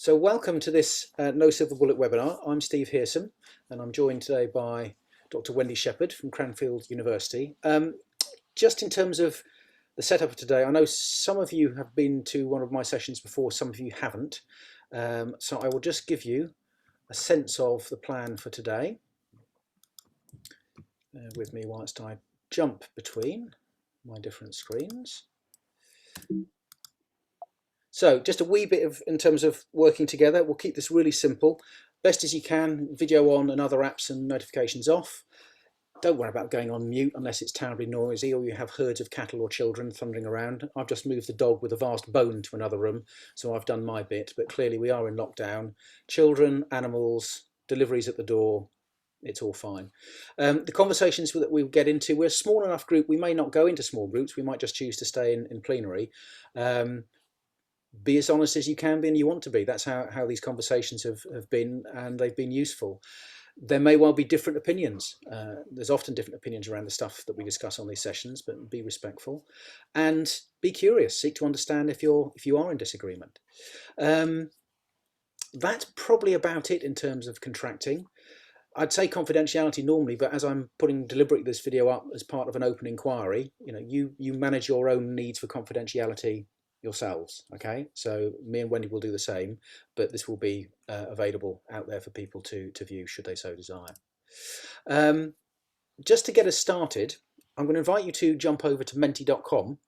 So welcome to this No Silver Bullet webinar. I'm Steve Hearson and I'm joined today by Dr. Wendy Shepherd from Cranfield University. Just in terms of the setup of today, I know some of you have been to one of my sessions before, some of you haven't. So I will just give you a sense of the plan for today. With me whilst I jump between my different screens. So just a wee bit of, in terms of working together, we'll keep this really simple. Best as you can, video on and other apps and notifications off. Don't worry about going on mute unless it's terribly noisy or you have herds of cattle or children thundering around. I've just moved the dog with a vast bone to another room, so I've done my bit, but clearly we are in lockdown. Children, animals, deliveries at the door, it's all fine. The conversations that we'll get into, we're a small enough group, we may not go into small groups, we might just choose to stay in plenary. Be as honest as you can be and you want to be. That's how these conversations have been, and they've been useful. There may well be different opinions. There's often different opinions around the stuff that we discuss on these sessions, but be respectful and be curious. Seek to understand if you are in disagreement. That's probably about it in terms of contracting. I'd say confidentiality normally, but as I'm putting deliberately this video up as part of an open inquiry, you manage your own needs for confidentiality yourselves. Okay, so me and Wendy will do the same, but this will be available out there for people to view should they so desire. Just to get us started, I'm going to invite you to jump over to menti.com,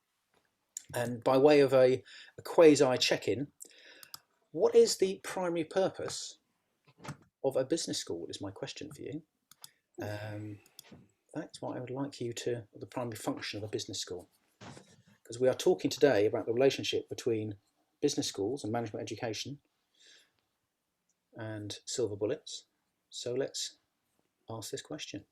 and by way of a quasi check-in, what is the primary purpose of a business school is my question for you. That's what I would like you to, the primary function of a business school. Because we are talking today about the relationship between business schools and management education and silver bullets. So let's ask this question.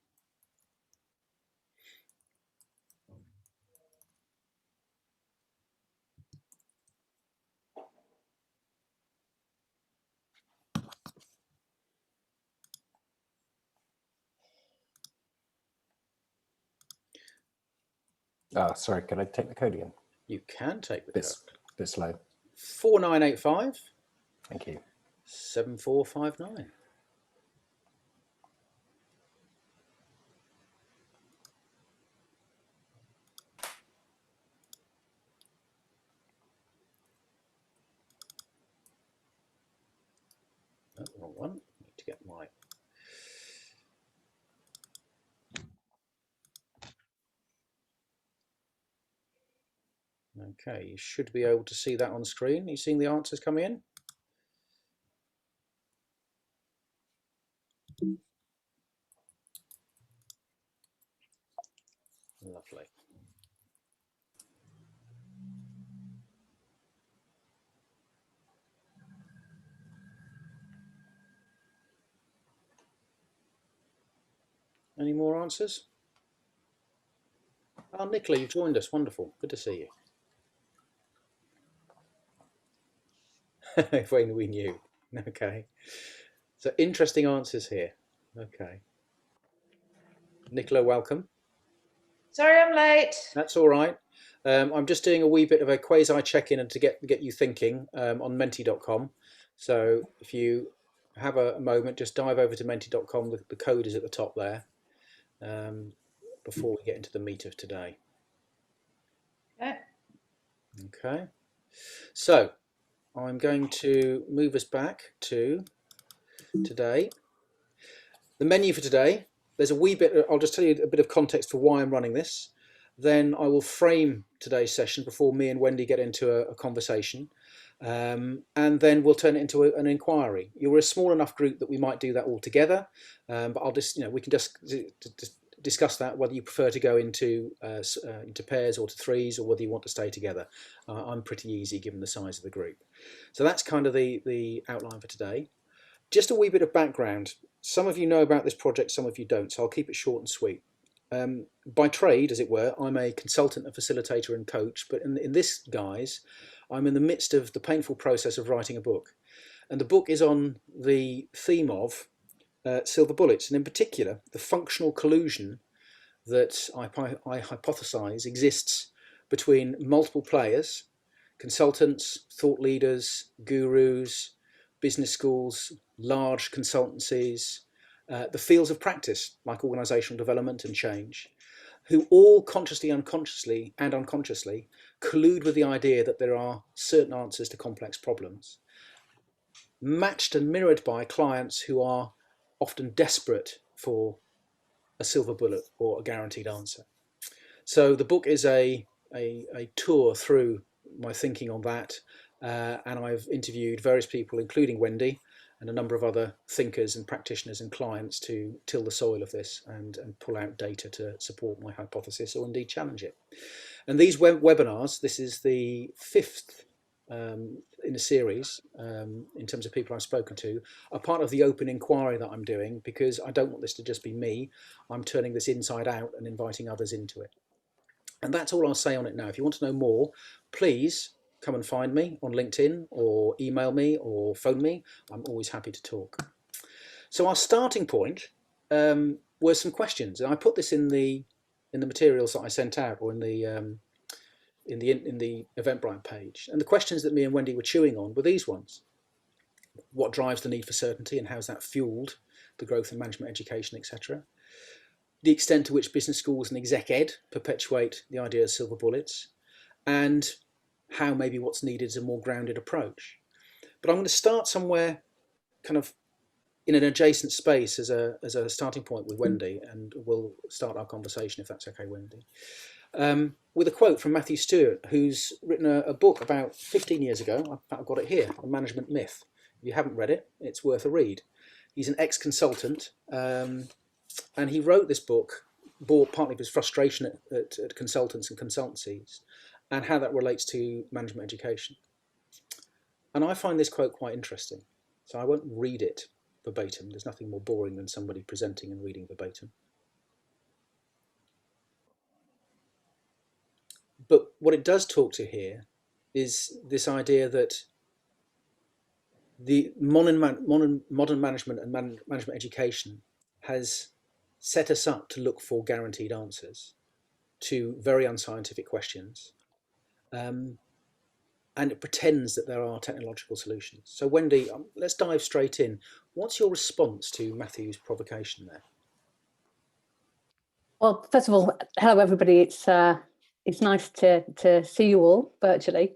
Sorry, can I take the code again? You can take the code. Bit slow. 4985. Thank you. 7459. Oh, wrong one. Need to get my. Okay, you should be able to see that on screen. Are you seeing the answers coming in? Lovely. Any more answers? Oh, Nicola, you've joined us. Wonderful. Good to see you. If only we knew. Okay. So interesting answers here. Okay. Nicola, welcome. Sorry I'm late. That's all right. I'm just doing a wee bit of a quasi check-in and to get you thinking on menti.com. So if you have a moment, just dive over to menti.com. The code is at the top there before we get into the meat of today. Okay. So I'm going to move us back to today. The menu for today, there's a wee bit, I'll just tell you a bit of context for why I'm running this. Then I will frame today's session before me and Wendy get into a conversation. And then we'll turn it into an inquiry. You're a small enough group that we might do that all together. But I'll just, we can just discuss that, whether you prefer to go into pairs or to threes, or whether you want to stay together. I'm pretty easy given the size of the group. So that's kind of the outline for today. Just a wee bit of background. Some of you know about this project, some of you don't, so I'll keep it short and sweet. By trade, as it were, I'm a consultant, a facilitator and coach, but in this guise, I'm in the midst of the painful process of writing a book. And the book is on the theme of silver bullets, and in particular, the functional collusion that I hypothesize exists between multiple players, consultants, thought leaders, gurus, business schools, large consultancies, the fields of practice like organisational development and change, who all consciously, unconsciously collude with the idea that there are certain answers to complex problems, matched and mirrored by clients who are often desperate for a silver bullet or a guaranteed answer. So the book is a tour through my thinking on that, and I've interviewed various people, including Wendy, and a number of other thinkers and practitioners and clients to till the soil of this and pull out data to support my hypothesis or indeed challenge it. And these webinars, this is the fifth in a series in terms of people I've spoken to, are part of the open inquiry that I'm doing, because I don't want this to just be me. I'm turning this inside out and inviting others into it. And that's all I'll say on it now. If you want to know more, please come and find me on LinkedIn or email me or phone me. I'm always happy to talk. So our starting point were some questions, and I put this in the materials that I sent out, or in the Eventbrite page. And the questions that me and Wendy were chewing on were these ones: what drives the need for certainty, and how's that fueled the growth in management education, etc.? The extent to which business schools and exec ed perpetuate the idea of silver bullets, and how maybe what's needed is a more grounded approach. But I'm going to start somewhere kind of in an adjacent space as a starting point with Wendy, and we'll start our conversation, if that's okay, Wendy, with a quote from Matthew Stewart, who's written a book about 15 years ago. I've got it here, The Management Myth. If you haven't read it, it's worth a read. He's an ex-consultant, and he wrote this book partly of his frustration at consultants and consultancies, and how that relates to management education. And I find this quote quite interesting, so I won't read it verbatim. There's nothing more boring than somebody presenting and reading verbatim. But what it does talk to here is this idea that the modern management and management education has set us up to look for guaranteed answers to very unscientific questions, and it pretends that there are technological solutions. So Wendy, let's dive straight in. What's your response to Matthew's provocation there? Well, first of all, hello everybody. It's nice to see you all virtually.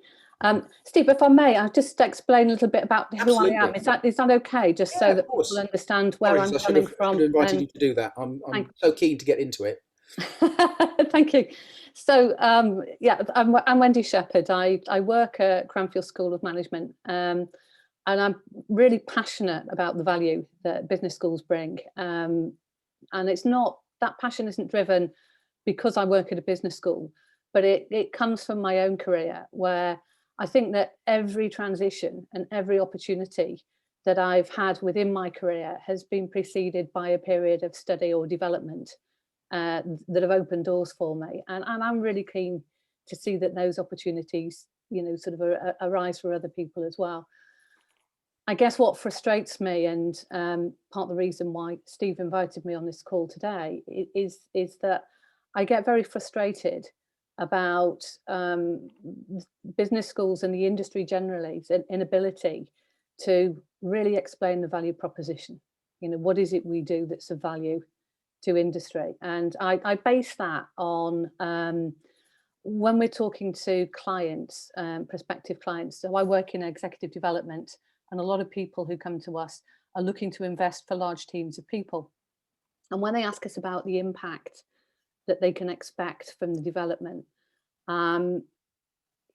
Steve, if I may, I'll just explain a little bit about who I am. Is that okay? Just so that people understand where I'm coming from. I should have invited you to do that. I'm so keen to get into it. Thank you. So yeah, I'm Wendy Shepherd. I work at Cranfield School of Management, and I'm really passionate about the value that business schools bring. And it's not, that passion isn't driven because I work at a business school, but it comes from my own career, where I think that every transition and every opportunity that I've had within my career has been preceded by a period of study or development that have opened doors for me. And I'm really keen to see that those opportunities, sort of arise for other people as well. I guess what frustrates me, and part of the reason why Steve invited me on this call today, is that I get very frustrated about business schools and the industry generally's inability to really explain the value proposition. What is it we do that's of value to industry? And I base that on when we're talking to clients, prospective clients. So I work in executive development, and a lot of people who come to us are looking to invest for large teams of people. And when they ask us about the impact that they can expect from the development,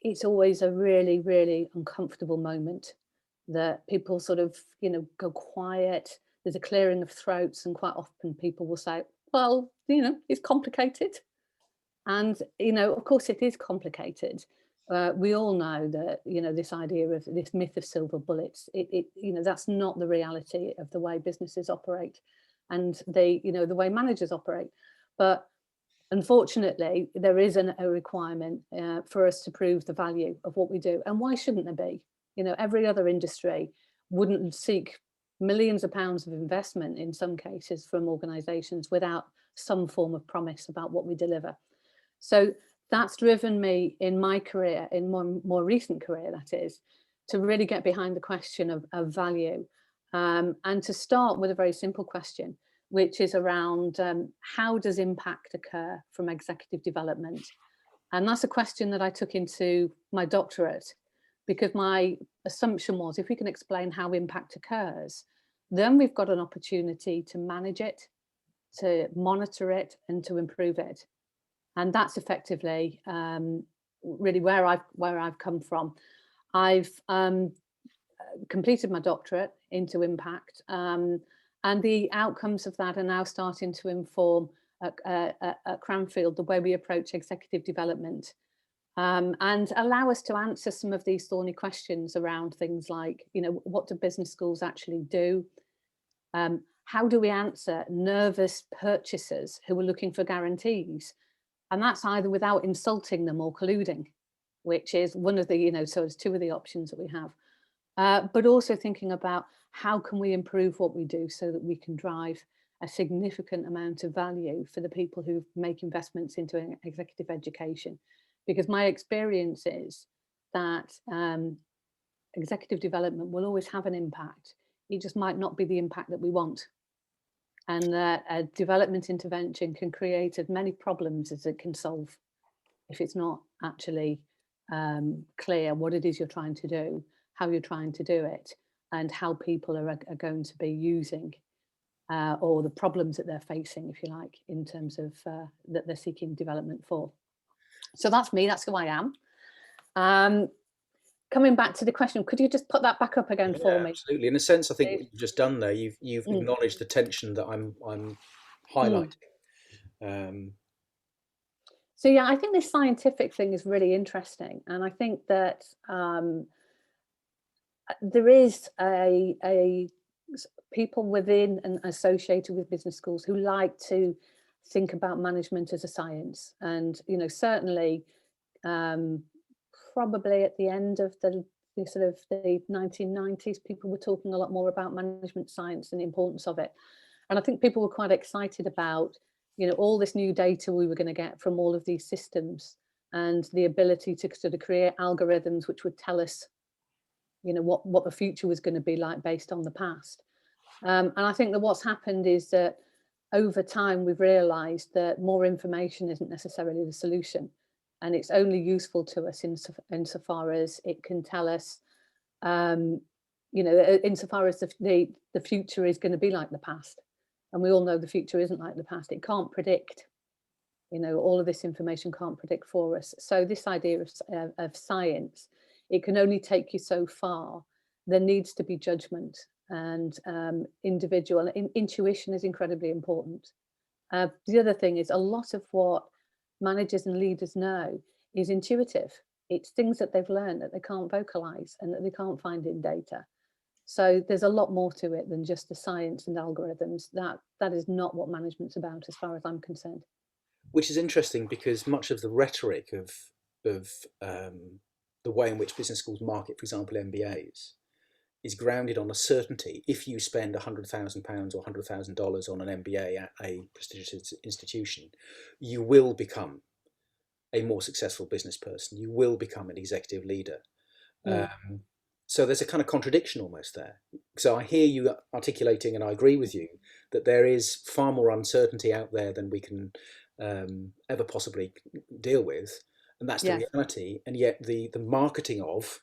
it's always a really, really uncomfortable moment that people sort of, go quiet. There's a clearing of throats, and quite often people will say, well, it's complicated. And, of course it is complicated. We all know that, this idea of this myth of silver bullets, that's not the reality of the way businesses operate, and the way managers operate. But unfortunately, there is a requirement for us to prove the value of what we do. And why shouldn't there be? Every other industry wouldn't seek millions of pounds of investment in some cases from organisations without some form of promise about what we deliver. So that's driven me in my career, in more recent career, that is, to really get behind the question of value, and to start with a very simple question, which is around how does impact occur from executive development? And that's a question that I took into my doctorate, because my assumption was if we can explain how impact occurs, then we've got an opportunity to manage it, to monitor it, and to improve it. And that's effectively really where I've come from. I've completed my doctorate into impact, and the outcomes of that are now starting to inform at Cranfield the way we approach executive development, and allow us to answer some of these thorny questions around things like, what do business schools actually do? How do we answer nervous purchasers who are looking for guarantees? And that's either without insulting them or colluding, which is one of the, so it's two of the options that we have. But also thinking about how can we improve what we do so that we can drive a significant amount of value for the people who make investments into executive education. Because my experience is that executive development will always have an impact. It just might not be the impact that we want. And that a development intervention can create as many problems as it can solve if it's not actually clear what it is you're trying to do, how you're trying to do it, and how people are going to be using or the problems that they're facing, if you like, in terms of that they're seeking development for. So that's me, that's who I am. Coming back to the question, could you just put that back up again for me? Absolutely. In a sense, I think what you've just done there, you've acknowledged the tension that I'm highlighting. So yeah, I think this scientific thing is really interesting, and I think that there is a people within and associated with business schools who like to think about management as a science, and certainly probably at the end of the sort of the 1990s, people were talking a lot more about management science and the importance of it. And I think people were quite excited about, all this new data we were going to get from all of these systems, and the ability to sort of create algorithms which would tell us, what the future was going to be like based on the past. And I think that what's happened is that over time, we've realized that more information isn't necessarily the solution. And it's only useful to us insofar as it can tell us, insofar as the future is going to be like the past. And we all know the future isn't like the past. It can't predict, all of this information can't predict for us. So this idea of science, it can only take you so far. There needs to be judgment, and individual intuition is incredibly important. The other thing is a lot of what managers and leaders know is intuitive. It's things that they've learned that they can't vocalize and that they can't find in data. So there's a lot more to it than just the science and algorithms. That is not what management's about, as far as I'm concerned. Which is interesting, because much of the rhetoric of the way in which business schools market, for example, MBAs, is grounded on a certainty. If you spend £100,000 or $100,000 on an MBA at a prestigious institution, you will become a more successful business person. You will become an executive leader. So there's a kind of contradiction almost there. So I hear you articulating, and I agree with you, that there is far more uncertainty out there than we can ever possibly deal with. And that's the reality. And yet the marketing of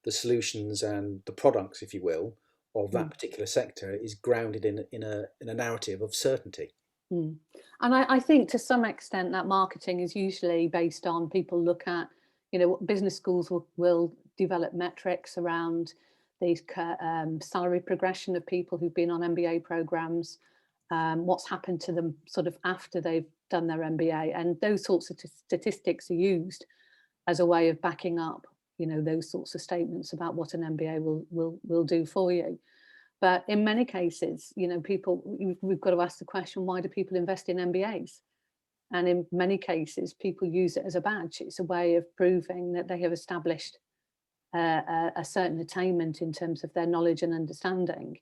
the solutions and the products, if you will, of that particular sector is grounded in a narrative of certainty. And I think to some extent that marketing is usually based on people look at, business schools will develop metrics around these salary progression of people who've been on MBA programs, what's happened to them sort of after they've done their MBA, and those sorts of statistics are used as a way of backing up those sorts of statements about what an MBA will do for you. But in many cases, we've got to ask the question, why do people invest in MBAs? And in many cases, people use it as a badge. It's a way of proving that they have established a certain attainment in terms of their knowledge and understanding,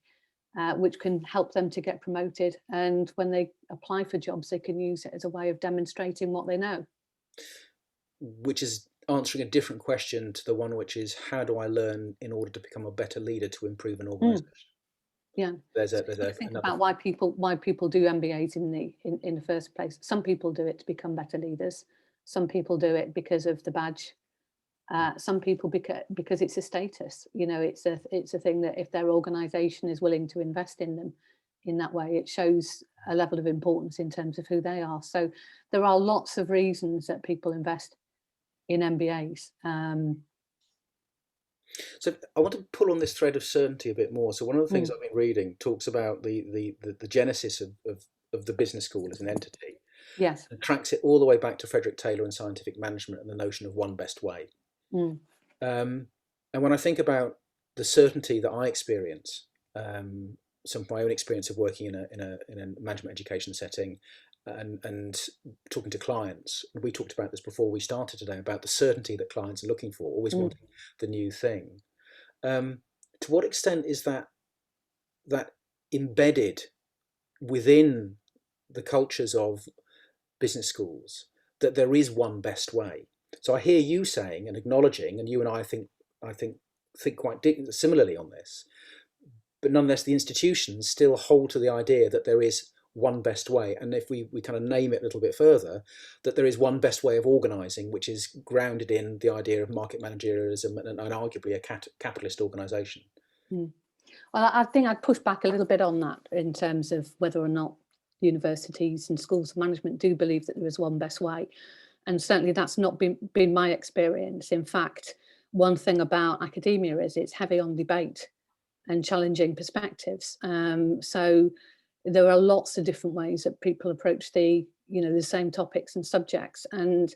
which can help them to get promoted. And when they apply for jobs, they can use it as a way of demonstrating what they know. Which is answering a different question to the one which is, how do I learn in order to become a better leader to improve an organisation? Yeah, There's think another. about why people do MBAs in the first place. Some people do it to become better leaders. Some people do it because of the badge. Some people because it's a status. You know, it's a thing that if their organisation is willing to invest in them in that way, it shows a level of importance in terms of who they are. So there are lots of reasons that people invest in MBAs. So I want to pull on this thread of certainty a bit more. So one of the things I've been reading talks about the genesis of the business school as an entity. Yes. And tracks it all the way back to Frederick Taylor and scientific management and the notion of one best way. And when I think about the certainty that I experience, some of my own experience of working in a management education setting and talking to clients, we talked about this before we started today, about the certainty that clients are looking for, always wanting the new thing. To what extent is that embedded within the cultures of business schools, that there is one best way? So I hear you saying and acknowledging, and you and I think quite similarly on this, but nonetheless the institutions still hold to the idea that there is one best way, and if we kind of name it a little bit further, that there is one best way of organising, which is grounded in the idea of market managerialism and arguably a capitalist organisation. Well, I think I'd push back a little bit on that in terms of whether or not universities and schools of management do believe that there is one best way. And certainly that's not been my experience. In fact, one thing about academia is it's heavy on debate and challenging perspectives. So there are lots of different ways that people approach the same topics and subjects. And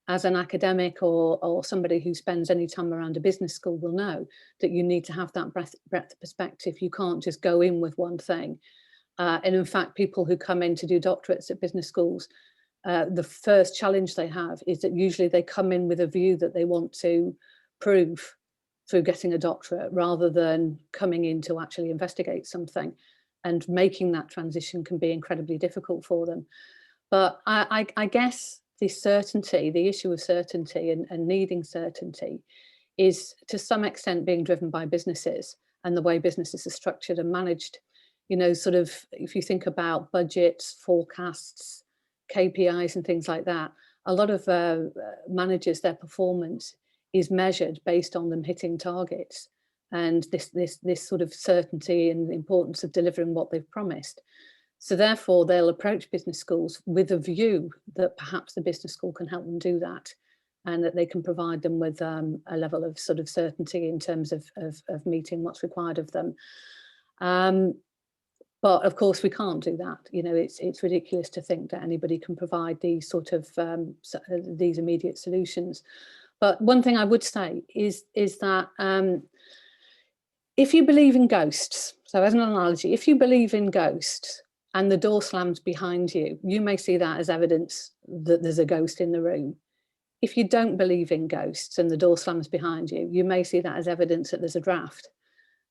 as an academic or somebody who spends any time around a business school will know that you need to have that breadth of perspective. You can't just go in with one thing. And in fact, people who come in to do doctorates at business schools, the first challenge they have is that usually they come in with a view that they want to prove through getting a doctorate rather than coming in to actually investigate something, and making that transition can be incredibly difficult for them. But I guess the issue of certainty and needing certainty is to some extent being driven by businesses and the way businesses are structured and managed. Sort of, if you think about budgets, forecasts, KPIs and things like that, a lot of managers, their performance is measured based on them hitting targets, and this sort of certainty and the importance of delivering what they've promised. So therefore they'll approach business schools with a view that perhaps the business school can help them do that, and that they can provide them with a level of sort of certainty in terms of meeting what's required of them. But of course we can't do that. It's ridiculous to think that anybody can provide these sort of these immediate solutions. But one thing I would say is that if you believe in ghosts, so as an analogy, if you believe in ghosts and the door slams behind you, you may see that as evidence that there's a ghost in the room. If you don't believe in ghosts and the door slams behind you, you may see that as evidence that there's a draft.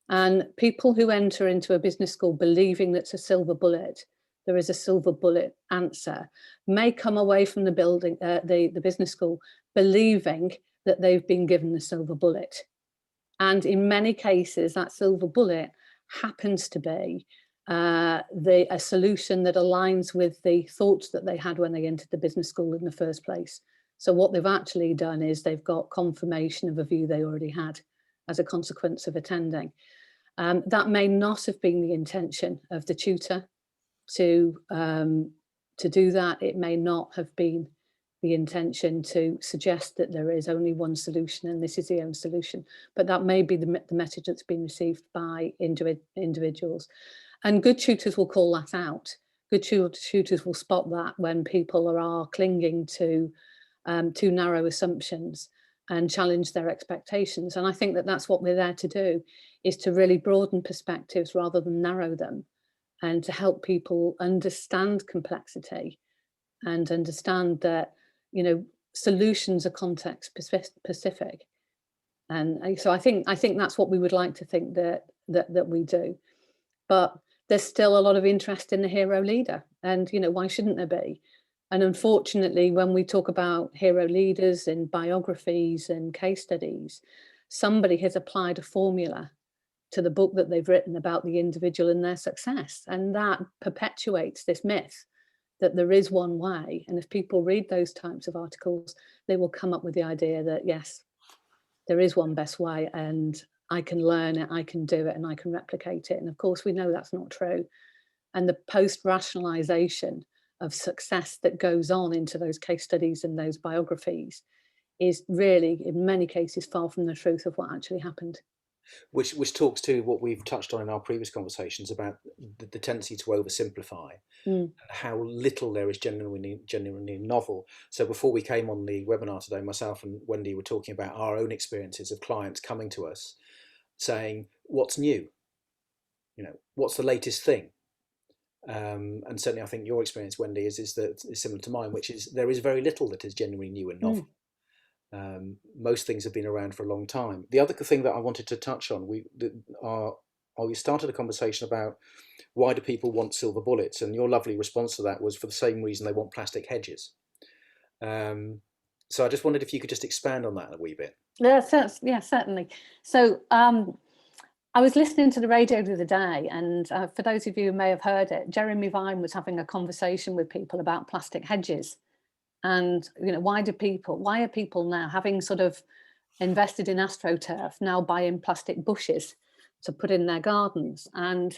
And people who enter into a business school believing that's a silver bullet, there is a silver bullet answer, may come away from the building, the business school, believing that they've been given the silver bullet. And in many cases, that silver bullet happens to be a solution that aligns with the thoughts that they had when they entered the business school in the first place. So what they've actually done is they've got confirmation of a view they already had as a consequence of attending. That may not have been the intention of the tutor to do that. It may not have been the intention to suggest that there is only one solution and this is the only solution, but that may be the message that's been received by individuals. And good tutors will call that out. Good tutors will spot that when people are clinging to too narrow assumptions and challenge their expectations. And I think that that's what we're there to do, is to really broaden perspectives rather than narrow them, and to help people understand complexity and understand that, solutions are context specific. And so I think that's what we would like to think that we do. But there's still a lot of interest in the hero leader, and why shouldn't there be? And unfortunately, when we talk about hero leaders and biographies and case studies, somebody has applied a formula to the book that they've written about the individual and their success. And that perpetuates this myth that there is one way. And if people read those types of articles, they will come up with the idea that, yes, there is one best way and I can learn it, I can do it, and I can replicate it. And of course, we know that's not true. And the post-rationalization of success that goes on into those case studies and those biographies is really, in many cases, far from the truth of what actually happened. Which talks to what we've touched on in our previous conversations about the tendency to oversimplify and how little there is genuinely novel. So before we came on the webinar today, myself and Wendy were talking about our own experiences of clients coming to us saying, what's new? You know, what's the latest thing? And certainly I think your experience, Wendy, is similar to mine, which is there is very little that is genuinely new and novel. Most things have been around for a long time. The other thing that I wanted to touch on, we started a conversation about why do people want silver bullets, and your lovely response to that was for the same reason they want plastic hedges. So I just wondered if you could just expand on that a wee bit. Yeah, certainly. So I was listening to the radio the other day, and for those of you who may have heard it, Jeremy Vine was having a conversation with people about plastic hedges. And, you know, why are people now, having sort of invested in AstroTurf, now buying plastic bushes to put in their gardens? And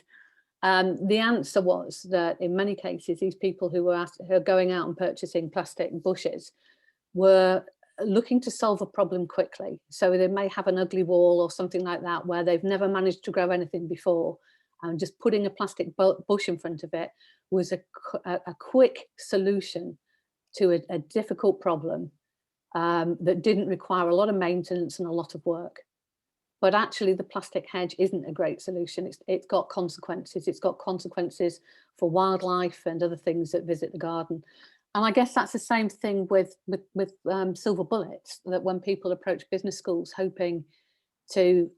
the answer was that in many cases, these people who are going out and purchasing plastic bushes were looking to solve a problem quickly. So they may have an ugly wall or something like that where they've never managed to grow anything before, and just putting a plastic bush in front of it was a quick solution to a difficult problem that didn't require a lot of maintenance and a lot of work. But actually the plastic hedge isn't a great solution. It's got consequences. It's got consequences for wildlife and other things that visit the garden. And I guess that's the same thing with silver bullets, that when people approach business schools hoping to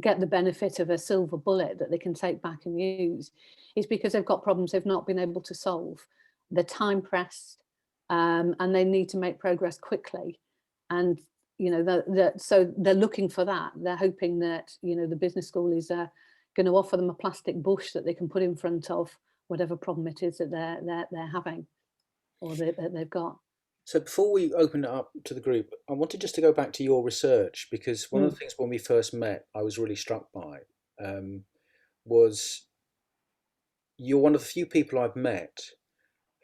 get the benefit of a silver bullet that they can take back and use, is because they've got problems they've not been able to solve. They're time pressed, and they need to make progress quickly. And, you know, so they're looking for that. They're hoping that, you know, the business school is going to offer them a plastic bush that they can put in front of whatever problem it is that they're having or that they've got. So before we open it up to the group, I wanted just to go back to your research, because one of the things when we first met, I was really struck by was you're one of the few people I've met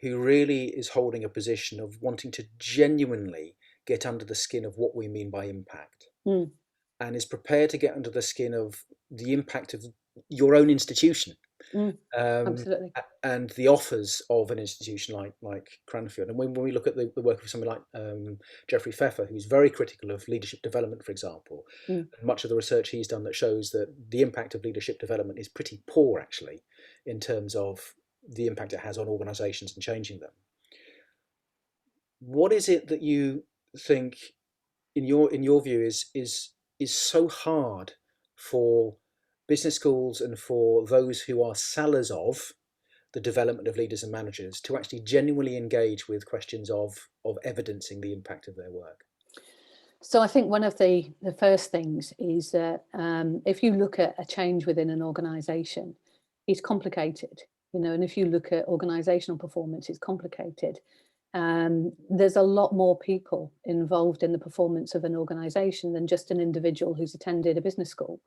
who really is holding a position of wanting to genuinely get under the skin of what we mean by impact, and is prepared to get under the skin of the impact of your own institution. Absolutely. And the offers of an institution like Cranfield. And when we look at the work of somebody like Jeffrey Pfeffer, who's very critical of leadership development, for example, and much of the research he's done that shows that the impact of leadership development is pretty poor, actually, in terms of the impact it has on organizations and changing them. What is it that you think, in your view, is so hard for business schools and for those who are sellers of the development of leaders and managers to actually genuinely engage with questions of evidencing the impact of their work? So I think one of the first things is that if you look at a change within an organization, it's complicated, you know, and if you look at organizational performance, it's complicated. There's a lot more people involved in the performance of an organization than just an individual who's attended a business school.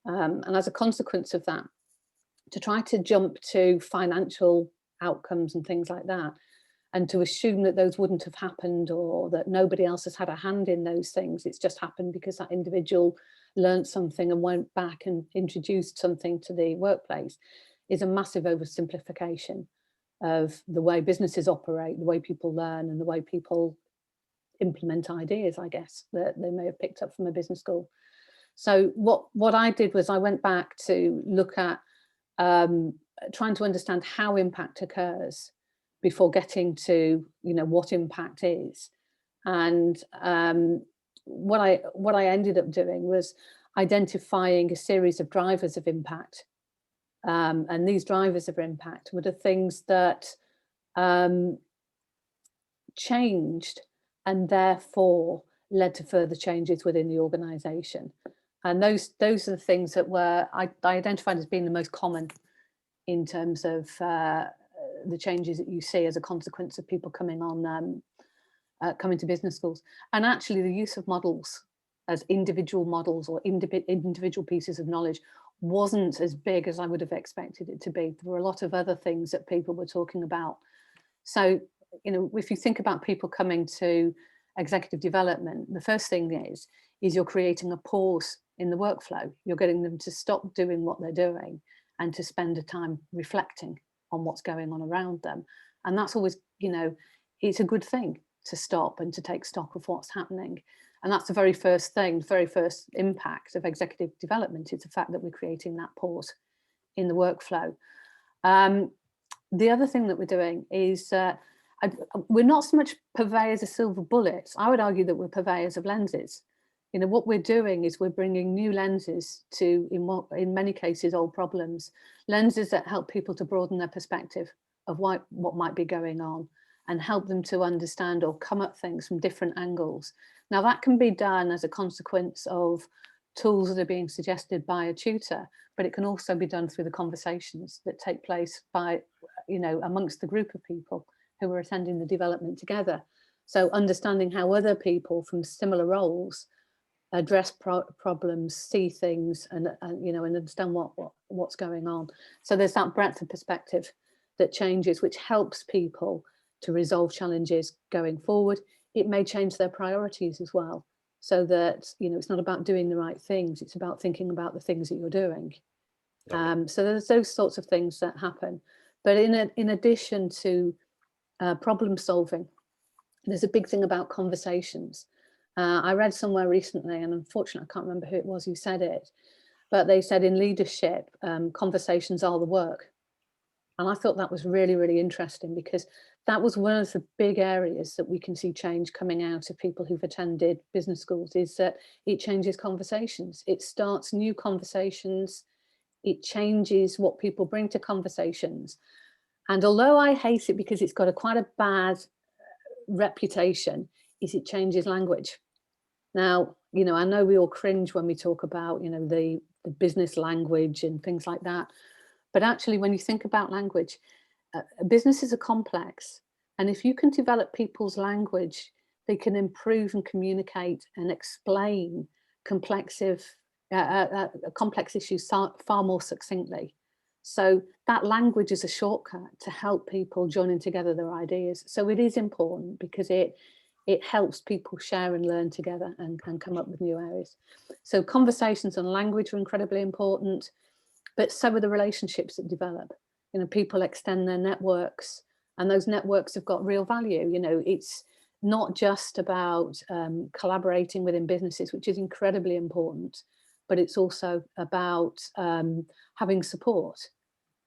And as a consequence of that, to try to jump to financial outcomes and things like that, and to assume that those wouldn't have happened or that nobody else has had a hand in those things, it's just happened because that individual learned something and went back and introduced something to the workplace, is a massive oversimplification of the way businesses operate, the way people learn, and the way people implement ideas, I guess, that they may have picked up from a business school. So what I did was I went back to look at trying to understand how impact occurs before getting to, you know, what impact is. And what I ended up doing was identifying a series of drivers of impact. And these drivers of impact were the things that changed and therefore led to further changes within the organisation. And those are the things that I identified as being the most common in terms of the changes that you see as a consequence of people coming to business schools. And actually the use of models as individual models or individual pieces of knowledge wasn't as big as I would have expected it to be. There were a lot of other things that people were talking about. So, if you think about people coming to executive development, the first thing is you're creating a pause in the workflow. You're getting them to stop doing what they're doing and to spend a time reflecting on what's going on around them. And that's always, it's a good thing to stop and to take stock of what's happening. And that's the very first thing, the very first impact of executive development is the fact that we're creating that pause in the workflow. The other thing that we're doing is we're not so much purveyors of silver bullets. I would argue that we're purveyors of lenses. What we're doing is we're bringing new lenses to, in many cases, old problems, lenses that help people to broaden their perspective of what might be going on and help them to understand or come at things from different angles. Now, that can be done as a consequence of tools that are being suggested by a tutor, but it can also be done through the conversations that take place by, amongst the group of people who are attending the development together. So understanding how other people from similar roles address problems, see things, and understand what's going on. So there's that breadth of perspective that changes, which helps people to resolve challenges going forward. It may change their priorities as well, so that it's not about doing the right things, it's about thinking about the things that you're doing. So there's those sorts of things that happen. But in addition to problem solving, there's a big thing about conversations. I read somewhere recently, and unfortunately I can't remember who it was who said it, but they said in leadership, conversations are the work. And I thought that was really, really interesting, because that was one of the big areas that we can see change coming out of people who've attended business schools, is that it changes conversations. It starts new conversations. It changes what people bring to conversations. And although I hate it because it's got quite a bad reputation, is it changes language. Now, I know we all cringe when we talk about, the business language and things like that. But actually, when you think about language, businesses are complex. And if you can develop people's language, they can improve and communicate and explain complex issues far more succinctly. So that language is a shortcut to help people joining together their ideas. So it is important because it helps people share and learn together and come up with new areas. So conversations and language are incredibly important, but so are the relationships that develop. People extend their networks, and those networks have got real value. It's not just about collaborating within businesses, which is incredibly important, but it's also about having support,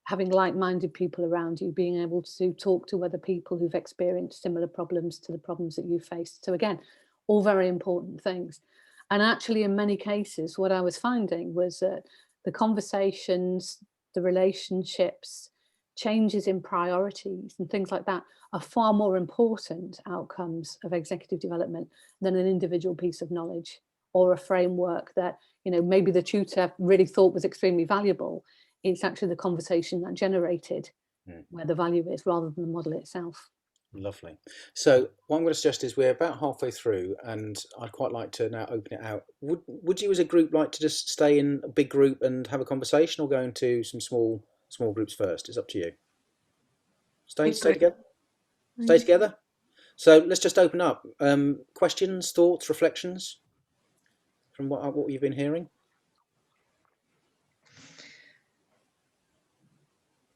having like-minded people around you, being able to talk to other people who've experienced similar problems to the problems that you faced. So again, all very important things. And actually, in many cases, what I was finding was that the conversations, the relationships, changes in priorities and things like that are far more important outcomes of executive development than an individual piece of knowledge or a framework that, maybe the tutor really thought was extremely valuable. It's actually the conversation that generated where the value is, rather than the model itself. Lovely. So what I'm going to suggest is we're about halfway through, and I'd quite like to now open it out. Would you as a group like to just stay in a big group and have a conversation, or go into some small groups first? It's up to you. Stay together. Stay together. So let's just open up. Questions, thoughts, reflections from what you've been hearing.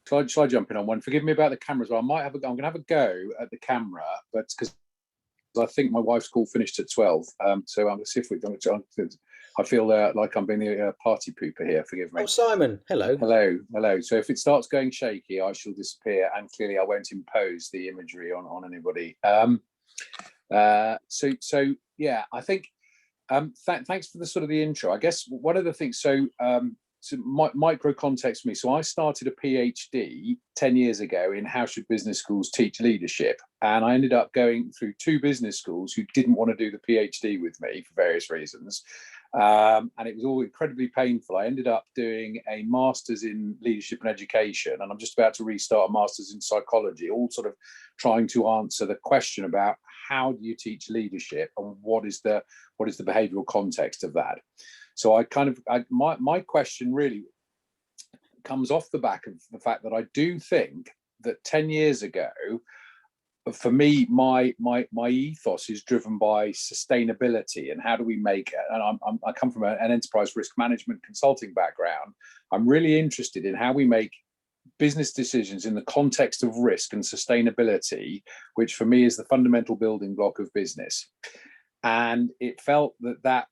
Shall I jump in on one? Forgive me about the camera as well. I'm going to have a go at the camera, but because I think my wife's call finished at 12. So I'm going to see if I feel like I'm being a party pooper here. Forgive me. Oh, Simon, hello. Hello. So if it starts going shaky, I shall disappear, and clearly I won't impose the imagery on anybody. So yeah, I think. Thanks for the intro. I guess one of the things. So micro context for me. So I started a PhD 10 years ago in how should business schools teach leadership, and I ended up going through 2 business schools who didn't want to do the PhD with me for various reasons, and it was all incredibly painful. I ended up doing a master's in leadership and education, and I'm just about to restart a master's in psychology, all sort of trying to answer the question about how do you teach leadership and what is the behavioral context of that. So my question really comes off the back of the fact that I do think that 10 years ago, for me, my ethos is driven by sustainability and how do we make it. And I come from an enterprise risk management consulting background. I'm really interested in how we make business decisions in the context of risk and sustainability, which for me is the fundamental building block of business. And it felt that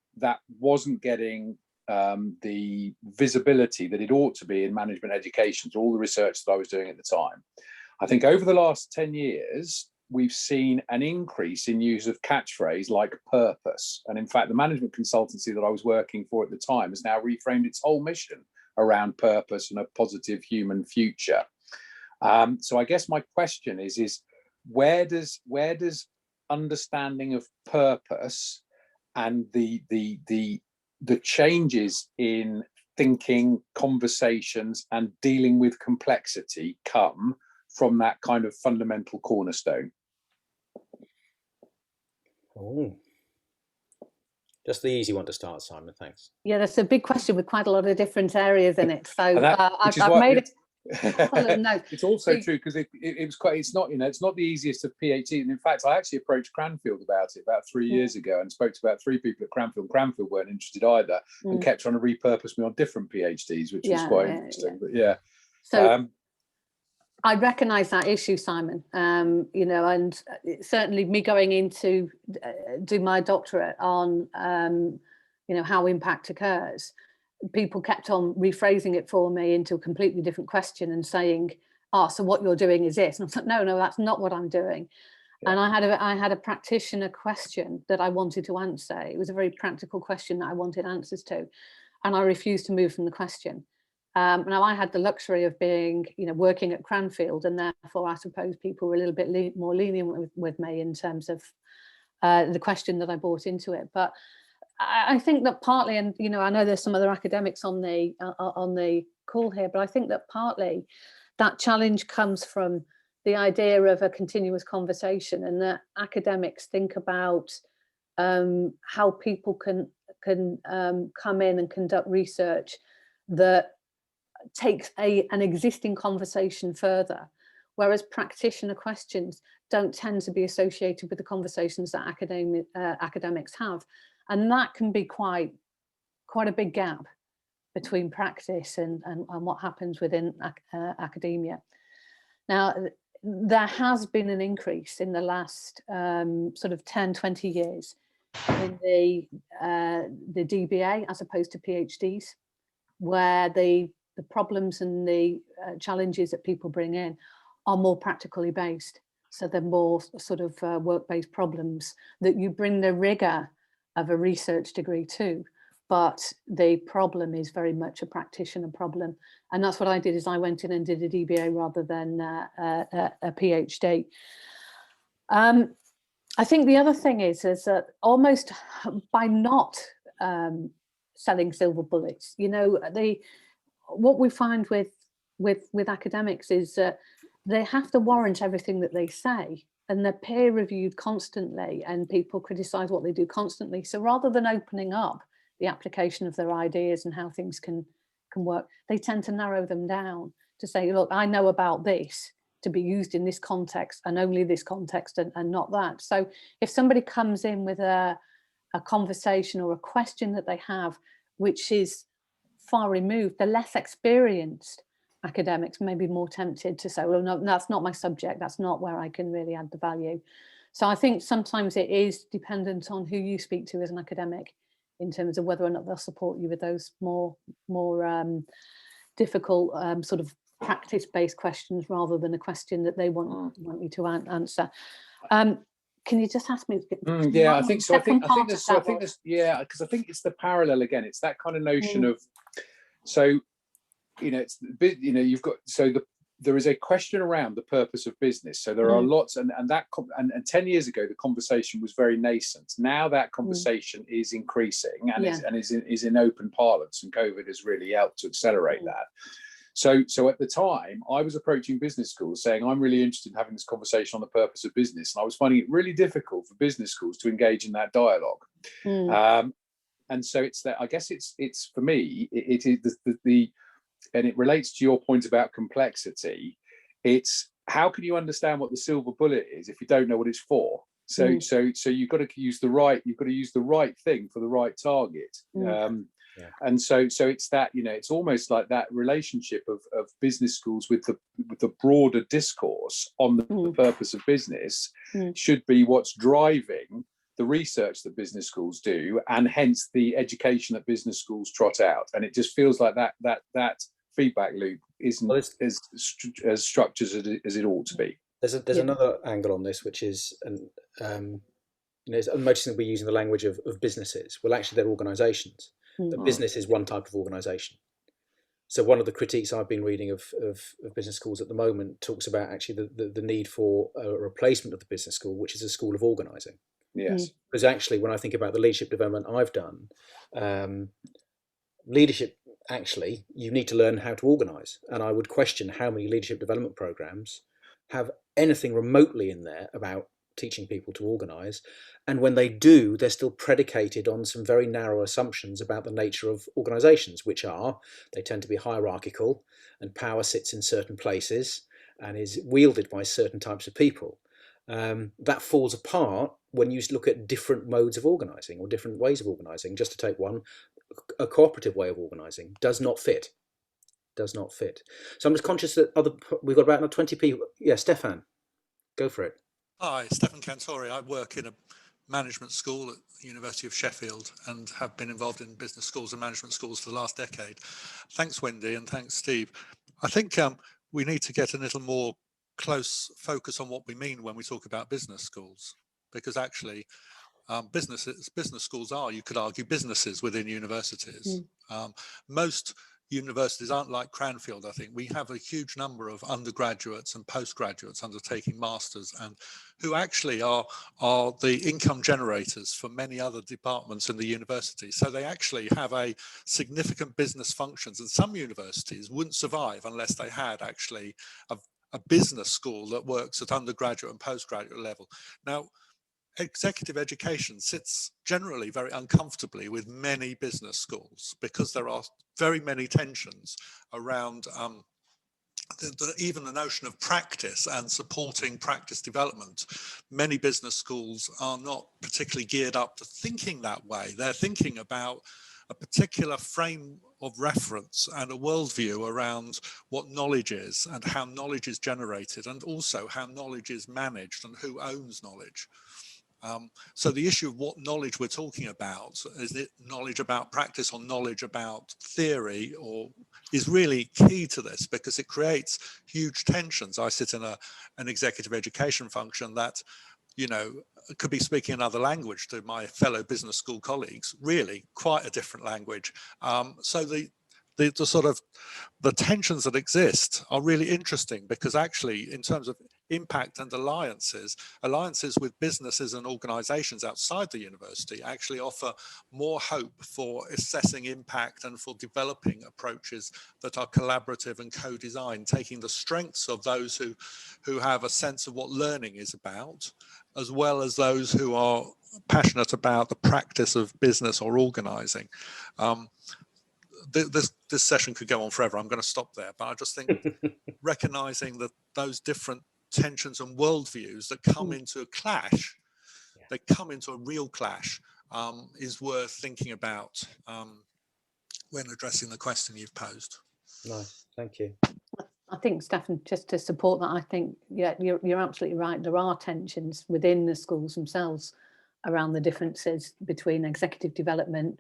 wasn't getting the visibility that it ought to be in management education, to all the research that I was doing at the time. I think over the last 10 years, we've seen an increase in use of catchphrase like purpose. And in fact, the management consultancy that I was working for at the time has now reframed its whole mission around purpose and a positive human future. So I guess my question is where does understanding of purpose and the changes in thinking, conversations, and dealing with complexity come from that kind of fundamental cornerstone? Oh, just the easy one to start, Simon. Thanks. Yeah, that's a big question with quite a lot of different areas in it. So I've made it. No. It's also true because it was quite. It's not the easiest of PhD, and in fact, I actually approached Cranfield about it about 3 years ago and spoke to about 3 people at Cranfield. Cranfield weren't interested either, and kept trying to repurpose me on different PhDs, which was quite interesting. But yeah. So I recognise that issue, Simon. And certainly me going into do my doctorate on how impact occurs. People kept on rephrasing it for me into a completely different question and saying, so what you're doing is this. And I was like, no, that's not what I'm doing. Yeah. And I had a practitioner question that I wanted to answer. It was a very practical question that I wanted answers to. And I refused to move from the question. Now I had the luxury of being, working at Cranfield, and therefore I suppose people were a little bit more lenient with me in terms of the question that I brought into it. But I think that partly, and I know there's some other academics on the call here, but I think that partly that challenge comes from the idea of a continuous conversation, and that academics think about how people can come in and conduct research that takes an existing conversation further, whereas practitioner questions don't tend to be associated with the conversations that academics have. And that can be quite a big gap between practice and what happens within academia. Now, there has been an increase in the last sort of 10, 20 years in the DBA as opposed to PhDs, where the problems and the challenges that people bring in are more practically based. So they're more sort of work-based problems that you bring the rigor of a research degree to, but the problem is very much a practitioner problem. And that's what I did, is I went in and did a DBA rather than a PhD. I think the other thing is that almost by not selling silver bullets, what we find with academics is that they have to warrant everything that they say, and they're peer reviewed constantly, and people criticize what they do constantly. So rather than opening up the application of their ideas and how things can work, they tend to narrow them down to say, look, I know about this to be used in this context and only this context and not that. So if somebody comes in with a conversation or a question that they have, which is far removed, the less experienced academics may be more tempted to say, well, no, that's not my subject, that's not where I can really add the value. So I think sometimes it is dependent on who you speak to as an academic in terms of whether or not they'll support you with those more difficult sort of practice-based questions rather than a question that they want you to answer. Can you just ask me? Yeah, I think so. I think this. Yeah, because I think it's the parallel again. It's that kind of notion of So, it's you've got, there is a question around the purpose of business. So there are lots, and 10 years ago, the conversation was very nascent. Now that conversation is increasing and is in open parlance, and COVID has really helped to accelerate that. So at the time, I was approaching business schools saying, I'm really interested in having this conversation on the purpose of business. And I was finding it really difficult for business schools to engage in that dialogue. And so it's that, I guess it's for me, it is the and it relates to your point about complexity. It's how can you understand what the silver bullet is if you don't know what it's for? So you've got to use the right thing for the right target. And so it's that, it's almost like that relationship of business schools with the broader discourse on the purpose of business should be what's driving the research that business schools do, and hence the education that business schools trot out. And it just feels like that feedback loop isn't as structured as it ought to be. There's another angle on this, which is, I'm noticing that we're using the language of businesses. Well, actually, they're organisations. But business is one type of organisation. So one of the critiques I've been reading of business schools at the moment talks about actually the need for a replacement of the business school, which is a school of organising. Yes. Because actually, when I think about the leadership development I've done, leadership, actually, you need to learn how to organise. And I would question how many leadership development programmes have anything remotely in there about teaching people to organise. And when they do, they're still predicated on some very narrow assumptions about the nature of organisations, which are, they tend to be hierarchical, and power sits in certain places and is wielded by certain types of people. That falls apart when you look at different modes of organising or different ways of organising. Just to take one, a cooperative way of organising does not fit. So I'm just conscious that we've got about 20 people. Yeah, Stefan, go for it. Hi, Stefan Cantori. I work in a management school at the University of Sheffield and have been involved in business schools and management schools for the last decade. Thanks, Wendy, and thanks, Steve. I think we need to get a little more close focus on what we mean when we talk about business schools, because actually business schools are, you could argue, businesses within universities. Most universities aren't like Cranfield, I think. We have a huge number of undergraduates and postgraduates undertaking masters, and who actually are the income generators for many other departments in the university. So they actually have a significant business functions, and some universities wouldn't survive unless they had actually a business school that works at undergraduate and postgraduate level. Now, executive education sits generally very uncomfortably with many business schools because there are very many tensions around even the notion of practice and supporting practice development. Many business schools are not particularly geared up to thinking that way. They're thinking about a particular frame of reference and a worldview around what knowledge is and how knowledge is generated, and also how knowledge is managed and who owns knowledge. So the issue of what knowledge we're talking about, is it knowledge about practice or knowledge about theory, or is really key to this, because it creates huge tensions. I sit in an executive education function that, could be speaking another language to my fellow business school colleagues, really quite a different language. So the sort of the tensions that exist are really interesting, because actually in terms of impact and alliances with businesses and organizations outside the university actually offer more hope for assessing impact and for developing approaches that are collaborative and co-designed, taking the strengths of those who have a sense of what learning is about, as well as those who are passionate about the practice of business or organizing. This session could go on forever. I'm going to stop there, but I just think recognizing that those different tensions and worldviews that come into a clash, they come into a real clash, is worth thinking about when addressing the question you've posed. Nice, thank you. I think, Stefan, just to support that, I think, you're absolutely right. There are tensions within the schools themselves around the differences between executive development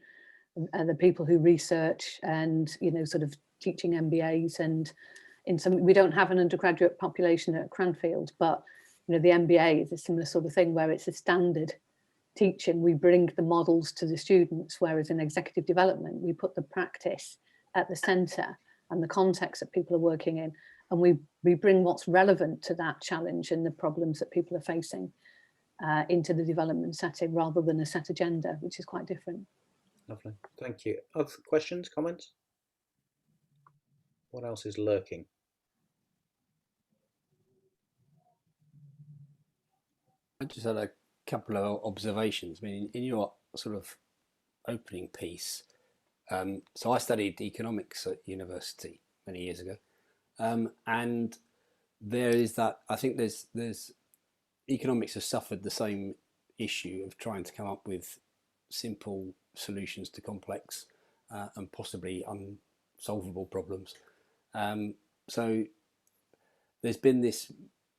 and the people who research and, sort of teaching MBAs. And we don't have an undergraduate population at Cranfield, but, the MBA is a similar sort of thing where it's a standard teaching. We bring the models to the students, whereas in executive development, we put the practice at the centre and the context that people are working in, and we bring what's relevant to that challenge and the problems that people are facing into the development setting rather than a set agenda, which is quite different. Lovely, thank you. Other questions, comments? What else is lurking? I just had a couple of observations. I mean, in your sort of opening piece, so I studied economics at university many years ago, and there is that, I think there's economics has suffered the same issue of trying to come up with simple solutions to complex and possibly unsolvable problems. So there's been this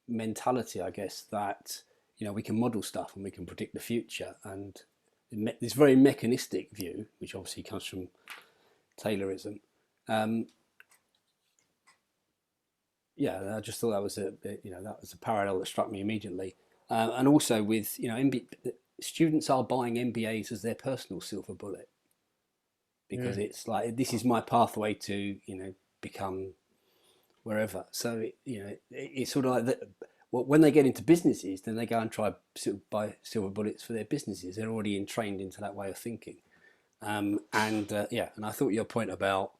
mentality, I guess, that we can model stuff and we can predict the future, and this very mechanistic view, which obviously comes from Taylorism. I just thought that was a parallel that struck me immediately, and also with students are buying MBAs as their personal silver bullet, because it's like, this is my pathway to become wherever. So it's sort of like that. When they get into businesses, then they go and try to buy silver bullets for their businesses. They're already entrained into that way of thinking, and I thought your point about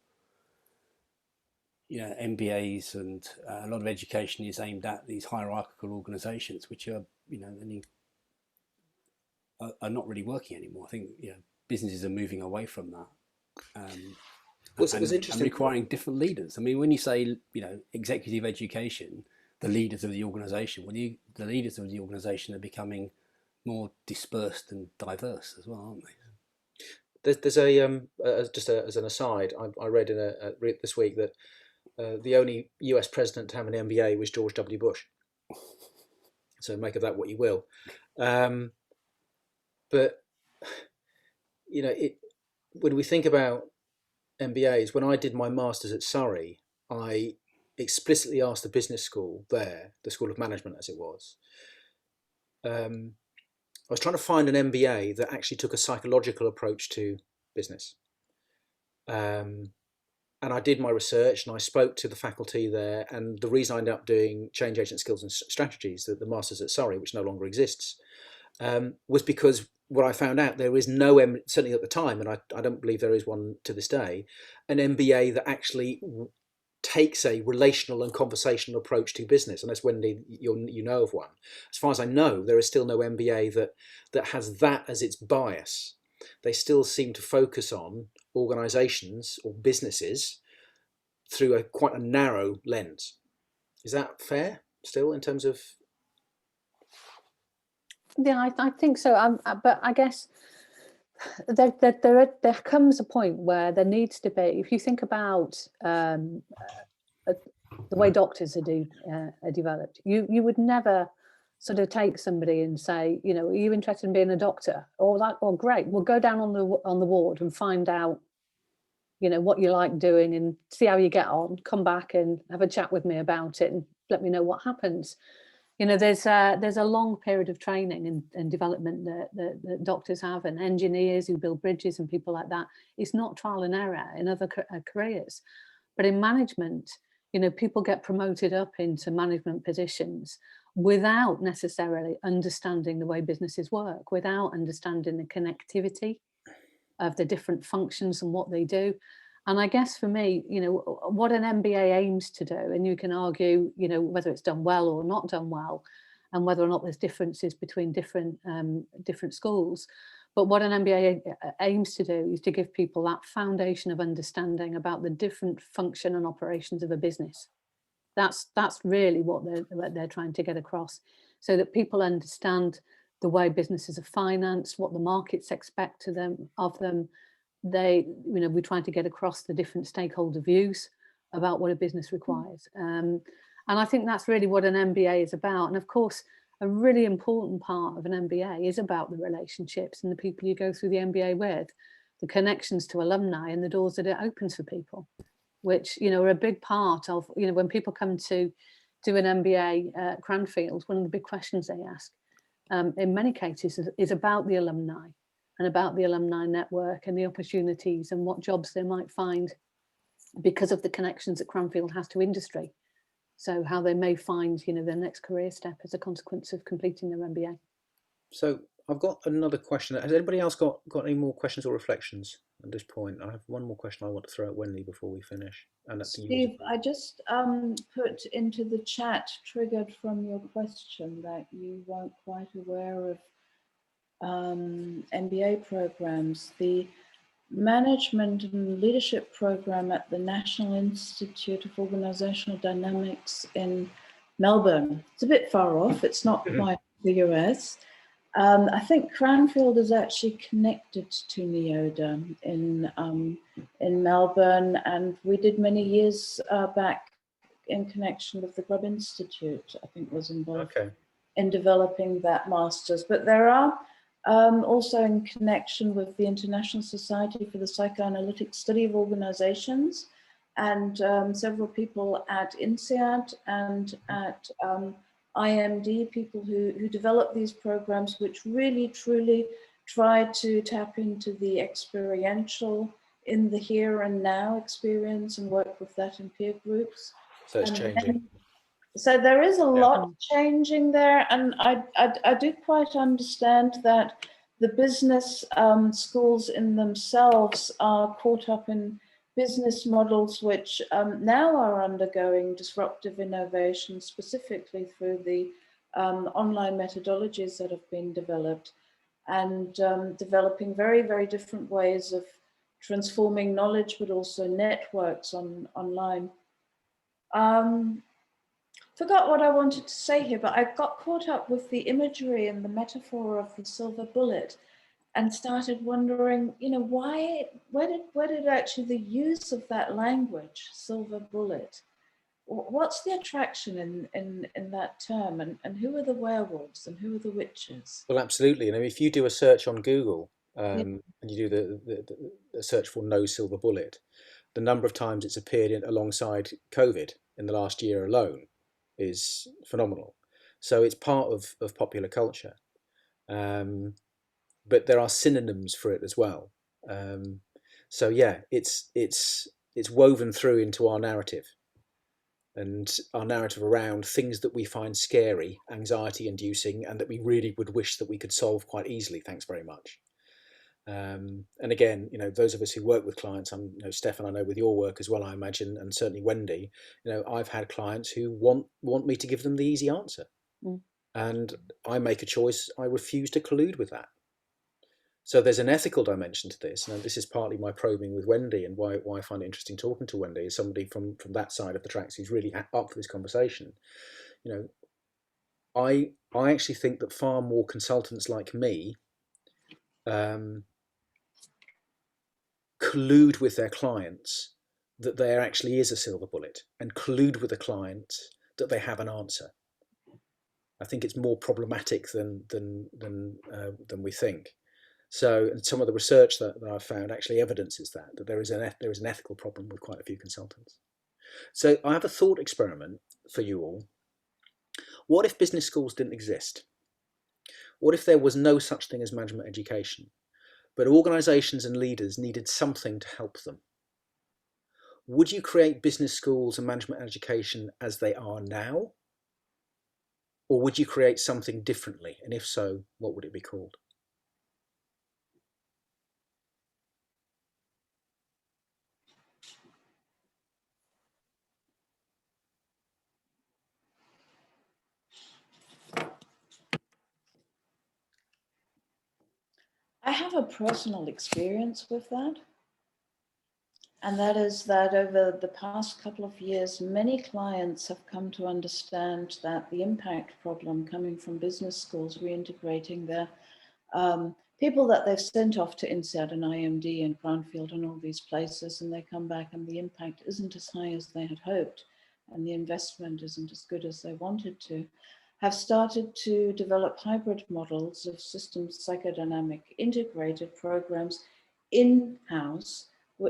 MBAs and a lot of education is aimed at these hierarchical organisations, which are are not really working anymore. I think businesses are moving away from that, and requiring different leaders. I mean, when you say executive education, the leaders of the organisation, the leaders of the organisation are becoming more dispersed and diverse as well, aren't they? There's as an aside, I read this week that the only US president to have an MBA was George W. Bush. So make of that what you will. But when we think about MBAs, when I did my master's at Surrey, I explicitly asked the business school there, the School of Management as it was, I was trying to find an MBA that actually took a psychological approach to business. And I did my research and I spoke to the faculty there, and the reason I ended up doing change agent skills and strategies, the master's at Surrey, which no longer exists, was because what I found out, there is no, certainly at the time, and I don't believe there is one to this day, an MBA that actually takes a relational and conversational approach to business, unless Wendy, you know of one. As far as I know, there is still no MBA that has that as its bias. They still seem to focus on organisations or businesses through quite a narrow lens. Is that fair still in terms of? Yeah, I think so. But I guess there comes a point where there needs to be, if you think about the way doctors are developed, you would never sort of take somebody and say, are you interested in being a doctor? Or great, we'll go down on the ward and find out, what you like doing and see how you get on. Come back and have a chat with me about it and let me know what happens. There's a long period of training and development that doctors have, and engineers who build bridges and people like that. It's not trial and error in other careers, but in management, people get promoted up into management positions without necessarily understanding the way businesses work, without understanding the connectivity of the different functions and what they do. And I guess for me, what an MBA aims to do, and you can argue, whether it's done well or not done well, and whether or not there's differences between different schools. But what an MBA aims to do is to give people that foundation of understanding about the different function and operations of a business. That's really what they're trying to get across, so that people understand the way businesses are financed, what the markets expect of them. We're trying to get across the different stakeholder views about what a business requires. And I think that's really what an MBA is about. And of course, a really important part of an MBA is about the relationships and the people you go through the MBA with, the connections to alumni and the doors that it opens for people, which, are a big part of, when people come to do an MBA at Cranfield, one of the big questions they ask, in many cases, is about the alumni and about the alumni network and the opportunities and what jobs they might find because of the connections that Cranfield has to industry. So how they may find, you know, their next career step as a consequence of completing their MBA. So I've got another question. Has anybody else got any more questions or reflections at this point? I have one more question I want to throw at Wendy before we finish. And that's Steve, I just put into the chat, triggered from your question, that you weren't quite aware of MBA programs. The Management and Leadership program at the National Institute of Organizational Dynamics in Melbourne. It's a bit far off. It's not quite the US. I think Cranfield is actually connected to NEODA in Melbourne, and we did many years back in connection with the Grubb Institute. I think was involved in developing that master's. But there are also in connection with the International Society for the Psychoanalytic Study of Organizations, and several people at INSEAD and at IMD, people who develop these programs, which really truly try to tap into the experiential, in the here and now experience, and work with that in peer groups. So it's changing. So there is a lot changing there, and I do quite understand that the business schools in themselves are caught up in business models which now are undergoing disruptive innovation, specifically through the online methodologies that have been developed, and developing very, very different ways of transforming knowledge, but also networks online. Forgot what I wanted to say here, but I got caught up with the imagery and the metaphor of the silver bullet, and started wondering, you know, where did actually the use of that language, silver bullet, what's the attraction in that term, and who are the werewolves and who are the witches? Well, absolutely. And I mean, if you do a search on Google and you do the search for no silver bullet, the number of times it's appeared alongside COVID in the last year alone is phenomenal. So it's part of popular culture. But there are synonyms for it as well. So yeah, it's woven through into our narrative, and our narrative around things that we find scary, anxiety inducing, and that we really would wish that we could solve quite easily. Thanks very much. And again, you know, those of us who work with clients, you know, Stefan, I know with your work as well, I imagine, and certainly Wendy, you know, I've had clients who want me to give them the easy answer, and I make a choice. I refuse to collude with that. So there's an ethical dimension to this, and this is partly my probing with Wendy, and why I find it interesting talking to Wendy, as somebody from that side of the tracks who's really up for this conversation. You know, I actually think that far more consultants like me collude with their clients that there actually is a silver bullet, and collude with the client that they have an answer. I think it's more problematic than we think. So, and some of the research that I've found actually evidences that there is an ethical problem with quite a few consultants. So I have a thought experiment for you all. What if business schools didn't exist? What if there was no such thing as management education, but organizations and leaders needed something to help them? Would you create business schools and management education as they are now? Or would you create something differently? And if so, what would it be called? I have a personal experience with that. And that is that over the past couple of years, many clients have come to understand that the impact problem coming from business schools, reintegrating their people that they've sent off to INSEAD and IMD and Cranfield and all these places, and they come back and the impact isn't as high as they had hoped, and the investment isn't as good as they wanted to, have started to develop hybrid models of systems psychodynamic integrated programs in-house,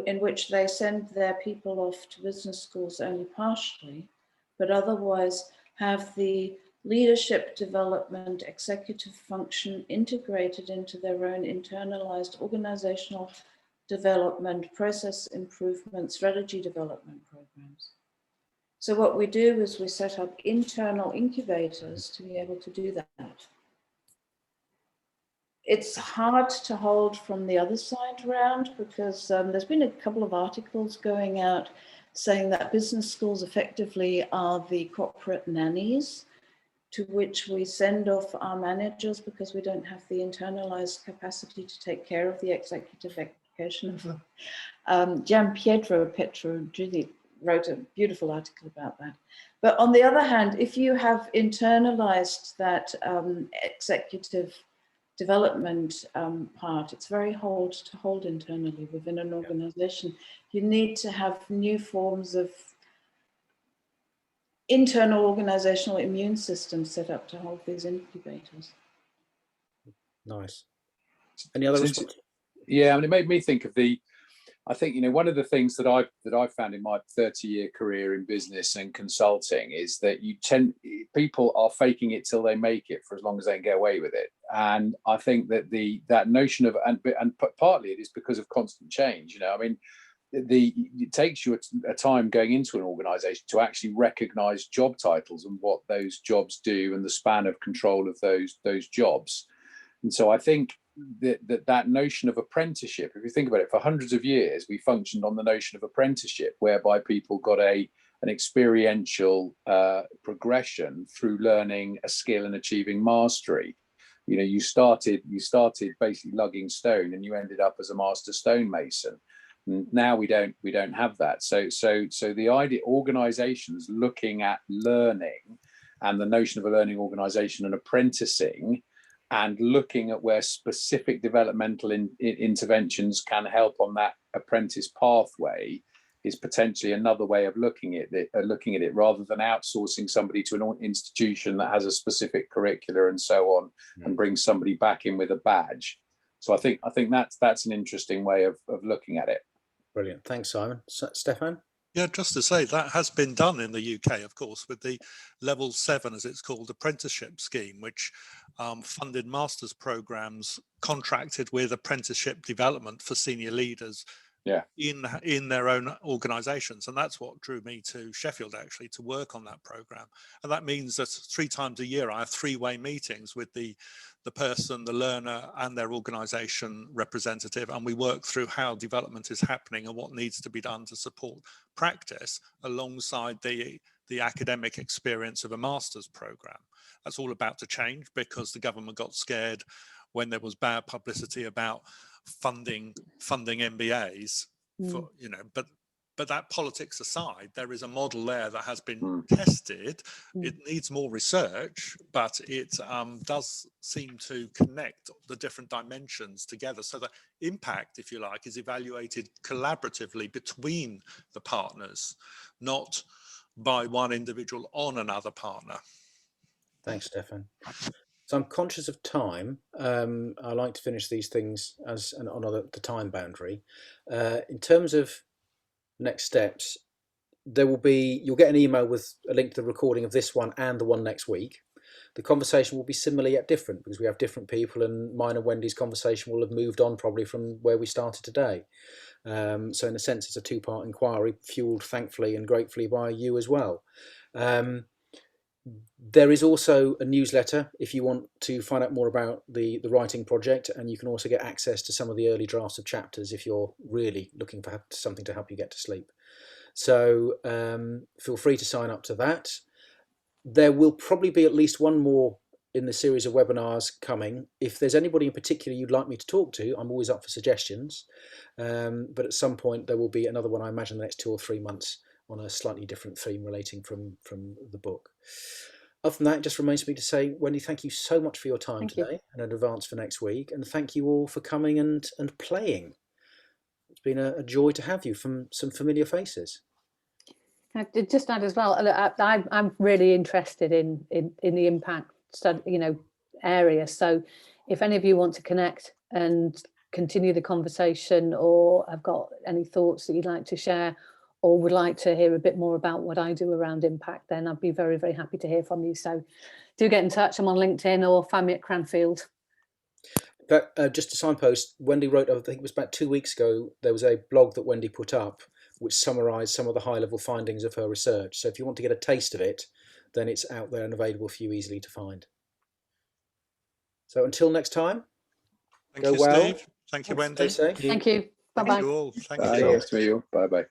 in which they send their people off to business schools only partially, but otherwise have the leadership development, executive function integrated into their own internalized organizational development, process improvement, strategy development programs. So what we do is we set up internal incubators to be able to do that. It's hard to hold from the other side around because there's been a couple of articles going out saying that business schools effectively are the corporate nannies to which we send off our managers because we don't have the internalized capacity to take care of the executive education of them. Gian Pietro Petrogilli wrote a beautiful article about that. But on the other hand, if you have internalized that executive development part, it's very hard to hold internally within an organization. You need to have new forms of internal organizational immune systems set up to hold these incubators. Nice. Any other response? Yeah, I mean, it made me think of I think, you know, one of the things that I've found in my 30-year career in business and consulting is that people are faking it till they make it for as long as they can get away with it. And I think that that notion of, and partly it is because of constant change, you know, I mean, it takes you a time going into an organization to actually recognize job titles and what those jobs do and the span of control of those jobs. And so I think that notion of apprenticeship, if you think about it, for hundreds of years we functioned on the notion of apprenticeship, whereby people got an experiential progression through learning a skill and achieving mastery. You know, you started basically lugging stone and you ended up as a master stonemason. And now we don't have that. So the idea, organizations looking at learning and the notion of a learning organization and apprenticing, and looking at where specific developmental interventions can help on that apprentice pathway is potentially another way of looking at it, rather than outsourcing somebody to an institution that has a specific curricula and so on, and bring somebody back in with a badge. So I think that's an interesting way of looking at it. Brilliant. Thanks, Simon. Stefan? Yeah, just to say that has been done in the UK, of course, with the Level 7, as it's called, apprenticeship scheme, which funded master's programs contracted with apprenticeship development for senior leaders in their own organizations. And that's what drew me to Sheffield, actually, to work on that program. And that means that 3 times a year I have 3-way meetings with the person, the learner, and their organization representative, and we work through how development is happening and what needs to be done to support practice alongside the academic experience of a master's program. That's all about to change because the government got scared when there was bad publicity about funding MBAs for, you know, but that politics aside, there is a model there that has been tested. It needs more research, but it does seem to connect the different dimensions together. So the impact, if you like, is evaluated collaboratively between the partners, not by one individual on another partner. Thanks, Stefan. So I'm conscious of time. I like to finish these things on the time boundary. In terms of next steps, you'll get an email with a link to the recording of this one and the one next week. The conversation will be similar yet different because we have different people, and mine and Wendy's conversation will have moved on probably from where we started today. So in a sense, it's a 2-part inquiry, fueled thankfully and gratefully by you as well. There is also a newsletter if you want to find out more about the writing project, and you can also get access to some of the early drafts of chapters if you're really looking for something to help you get to sleep. So feel free to sign up to that. There will probably be at least one more in the series of webinars coming. If there's anybody in particular you'd like me to talk to, I'm always up for suggestions. But at some point there will be another one, I imagine, the next 2 or 3 months on a slightly different theme relating from the book. Other than that, it just remains me to say, Wendy, thank you so much for your time today and in advance for next week. And thank you all for coming and playing. It's been a joy to have you from some familiar faces. Can I just add as well, I'm really interested in the impact study, area. So if any of you want to connect and continue the conversation, or have got any thoughts that you'd like to share, or would like to hear a bit more about what I do around impact, then I'd be very, very happy to hear from you. So do get in touch. I'm on LinkedIn, or find me at Cranfield. But just a signpost, Wendy wrote, I think it was about 2 weeks ago, there was a blog that Wendy put up which summarised some of the high-level findings of her research. So if you want to get a taste of it, then it's out there and available for you easily to find. So until next time, Thank go you, well. Steve. Thank you, Wendy. Stay safe. Thank you. Thank Bye-bye. you all. Thank Bye. you. Nice to meet you. Bye bye.